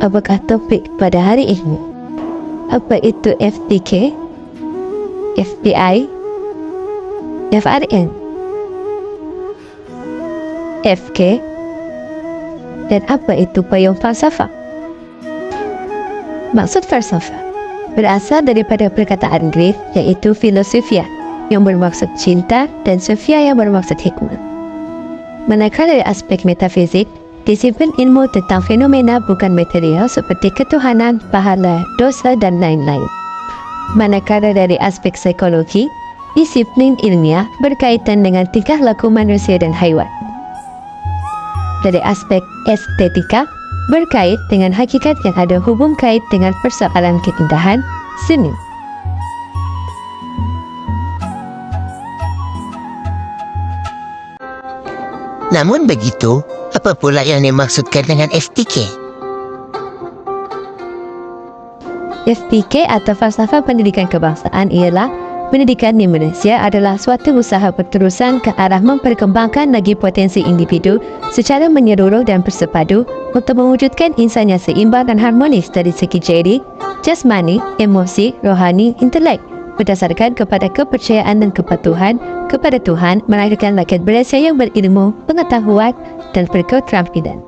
apakah topik pada hari ini? Apa itu FTK, FBI, FRN, FK, dan apa itu payung falsafah? Maksud falsafah berasal daripada perkataan Grik iaitu philosophia yang bermaksud cinta dan sophia yang bermaksud hikmah. Manakala dari aspek metafizik, disiplin ilmu tentang fenomena bukan material seperti ketuhanan, pahala, dosa dan lain-lain. Manakala dari aspek psikologi, disiplin ilmiah berkaitan dengan tingkah laku manusia dan haiwan. Dari aspek estetika, berkait dengan hakikat yang ada hubung kait dengan persoalan keindahan seni. Namun begitu, apa pula yang dimaksudkan dengan FTK? FPK atau Falsafah Pendidikan Kebangsaan ialah pendidikan di Malaysia adalah suatu usaha berterusan ke arah memperkembangkan lagi potensi individu secara menyeluruh dan bersepadu untuk mewujudkan insan yang seimbang dan harmonis dari segi jiwa, jasmani, emosi, rohani, intelek berdasarkan kepada kepercayaan dan kepatuhan kepada Tuhan, melahirkan rakyat Malaysia yang berilmu, pengetahuan dan berketerampilan.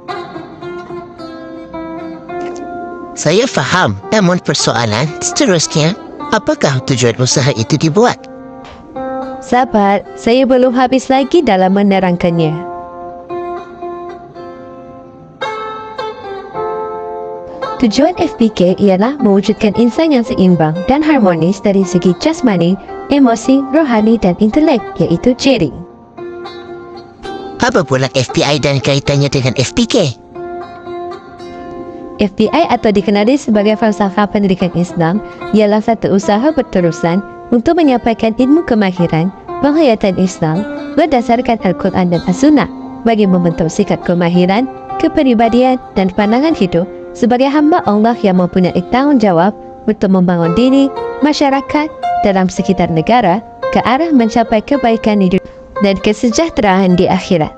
Saya faham, namun persoalan seterusnya, apakah tujuan usaha itu dibuat? Sabar, saya belum habis lagi dalam menerangkannya. Tujuan FPK ialah mewujudkan insan yang seimbang dan harmonis dari segi jasmani, emosi, rohani dan intelek, iaitu jeri. Apa pula FBI dan kaitannya dengan FPK? FBI atau dikenali sebagai Falsafah Pendidikan Islam ialah satu usaha berterusan untuk menyampaikan ilmu kemahiran penghayatan Islam berdasarkan Al-Quran dan As-Sunnah bagi membentuk sikap kemahiran, kepribadian dan pandangan hidup sebagai hamba Allah yang mempunyai tanggungjawab untuk membangun diri, masyarakat dalam sekitar negara ke arah mencapai kebaikan hidup dan kesejahteraan di akhirat.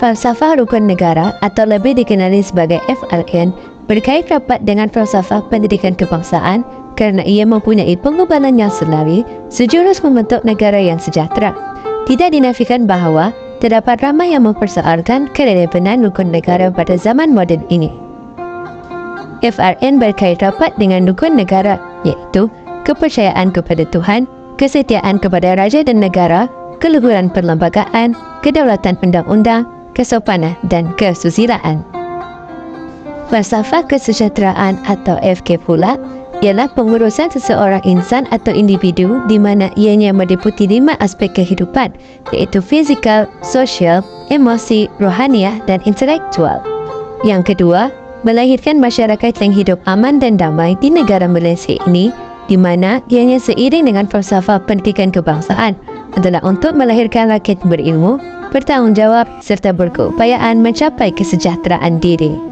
Falsafah rukun negara atau lebih dikenali sebagai FRN berkait rapat dengan falsafah pendidikan kebangsaan kerana ia mempunyai pengorbanan yang selari sejurus membentuk negara yang sejahtera. Tidak dinafikan bahawa terdapat ramai yang mempersoalkan kerelevanan rukun negara pada zaman moden ini. FRN berkait rapat dengan rukun negara iaitu kepercayaan kepada Tuhan, kesetiaan kepada raja dan negara, keluhuran perlembagaan, kedaulatan undang-undang, kesopanan dan kesusilaan. Falsafah kesejahteraan atau FK pula ialah pengurusan seseorang insan atau individu di mana ianya meliputi 5 aspek kehidupan iaitu fizikal, sosial, emosi, rohaniah dan intelektual. Yang kedua, melahirkan masyarakat yang hidup aman dan damai di negara Malaysia ini di mana ianya seiring dengan falsafah pendidikan kebangsaan adalah untuk melahirkan rakyat berilmu, bertanggungjawab serta berkeupayaan mencapai kesejahteraan diri.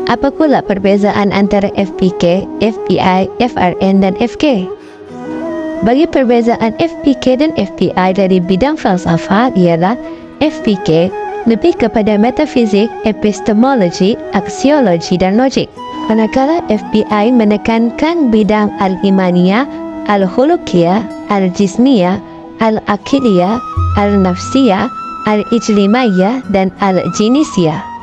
Apa pula perbezaan antara FPK, FBI, FRN dan FK? Bagi perbezaan FPK dan FBI dari bidang falsafah ialah FPK lebih kepada metafizik, epistemologi, aksiologi dan logik. Manakala FBI menekankan bidang al-imaniyah, al-khuluqiyah, al-jismiyah, al-akiliyah, al-nafsiyah, al-ijlimaiyah dan al-jinisiyah.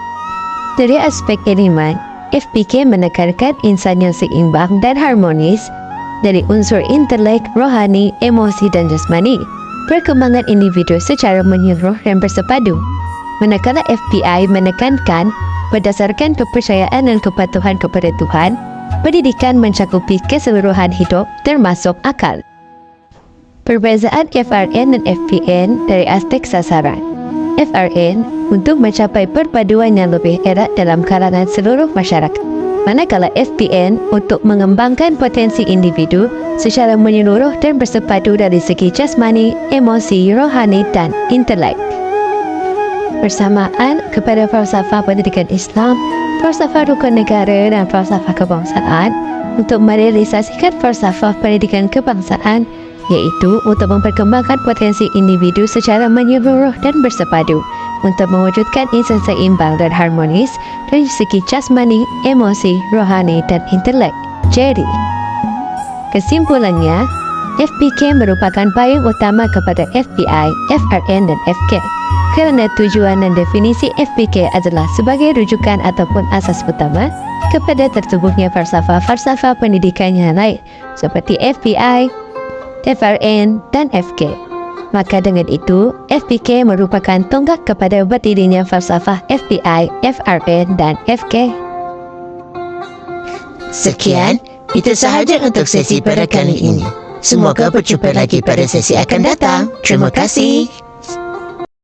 Dari aspek elemen, FPK menekankan insan yang seimbang dan harmonis dari unsur intelek, rohani, emosi dan jasmani, perkembangan individu secara menyeluruh dan bersepadu. Manakala FBI menekankan berdasarkan kepercayaan dan kepatuhan kepada Tuhan, pendidikan mencakupi keseluruhan hidup termasuk akal. Perbezaan FRN dan FPN dari aspek sasaran. FRN untuk mencapai perpaduan yang lebih erat dalam kalangan seluruh masyarakat. Manakala FPN untuk mengembangkan potensi individu secara menyeluruh dan bersepadu dari segi jasmani, emosi, rohani dan intelek. Bersamaan kepada falsafah pendidikan Islam, falsafah rukun negara dan falsafah kebangsaan untuk merealisasikan falsafah pendidikan kebangsaan iaitu untuk memperkembangkan potensi individu secara menyeluruh dan bersepadu untuk mewujudkan insan seimbang dan harmonis dari segi jasmani, emosi, rohani, dan intelek. Jadi, kesimpulannya, FPK merupakan payung utama kepada FBI, FRN, dan FK. Kerana tujuan dan definisi FPK adalah sebagai rujukan ataupun asas utama kepada tertubuhnya falsafah-falsafah pendidikan yang lain seperti FBI, FRN, dan FK. Maka dengan itu, FPK merupakan tonggak kepada berdirinya falsafah FBI, FRN, dan FK. Sekian, itu sahaja untuk sesi pada kali ini. Semoga berjumpa lagi pada sesi akan datang. Terima kasih.